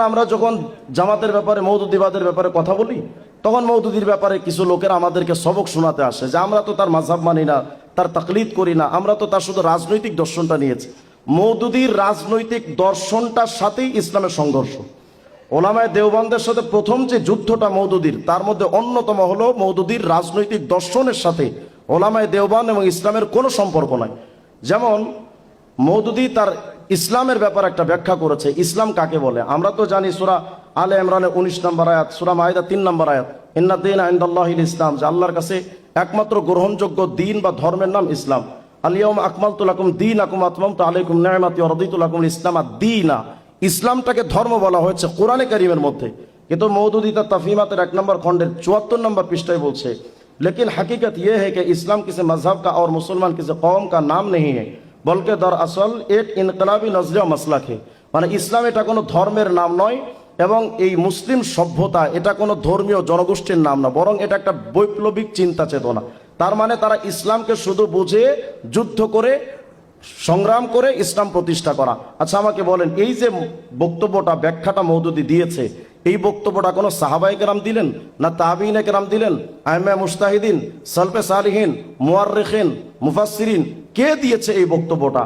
আমরা যখন জামাতের ব্যাপারে মওদুদিবাদের ব্যাপারে কথা বলি, তখন মওদুদির ব্যাপারে কিছু লোকেরা আমাদেরকে সবক শোনাতে আসে যে আমরা তো তার মাযহাব মানি না, তার তাকলিদ করি না, আমরা তো তার শুধু রাজনৈতিক দর্শনটা নিয়েছি। মওদুদির রাজনৈতিক দর্শনটার সাথেই ইসলামের সংঘর্ষ। ওলামায়ে দেওবন্দের সাথে প্রথম যে যুদ্ধটা মওদুদির, তার মধ্যে অন্যতম হলো মওদুদির রাজনৈতিক দর্শনের সাথে ওলামায়ে দেওবন্দ এবং ইসলামের কোনো সম্পর্ক নাই। যেমন মওদুদি তার ইসলামের ব্যাপারে একটা ব্যাখ্যা করেছে। ইসলাম কাকে বলে? আমরা তো জানি সূরা আলে ইমরানের 19 নম্বর আয়াত, সূরা মাইদা 3 নম্বর আয়াত, ইন্না দীনা ইনদাল্লাহিল ইসলাম, যে আল্লাহর কাছে একমাত্র গ্রহণযোগ্য দিন বা ধর্মের নাম ইসলাম। আল ইয়াউমা আকমালতু লাকুম দীনাকুম ওয়া আতমামতু আলাইকুম নি'মাতি ওয়া রাদিতু লাকুমুল ইসলাম দীনা। ইসলামটাকে ধর্ম বলা হয়েছে কোরআনে কারীমের মধ্যে, কিন্তু মওদুদি তার তাফহিমাতের 1 নম্বর খণ্ডের 74 নম্বর পৃষ্ঠায় বলছে, लेकिन हकीकत यह है कि इस्लाम किसी मजहब का और मुसलमान किसी कौम का नाम नहीं है, বলকে দরअसल এক ইনকলাবি নজরিয়া মাসলাক হে। মানে ইসলাম এটা কোনো ধর্মের নাম নয় এবং এই মুসলিম সভ্যতা এটা কোনো ধর্মীয় জনগোষ্ঠীর নাম না, বরং এটা একটা বৈপ্লবিক চিন্তা চেতনা। তার মানে তারা ইসলামকে শুধু বুঝে যুদ্ধ করে সংগ্রাম করে ইসলাম প্রতিষ্ঠা করা। আচ্ছা আমাকে বলেন, এই যে বক্তব্যটা ব্যাখ্যাটা মওদুদি দিয়েছে, এই বক্তব্যটা কোনো সাহাবায়ে কেরাম দিলেন না তাবিঈনে কেরাম দিলেন, আইম্মা মুজতাহিদিন, সালফে সালিহিন, মুআররিখিন, মুফাসসিরিন, কে দিয়েছে এই বক্তব্যটা?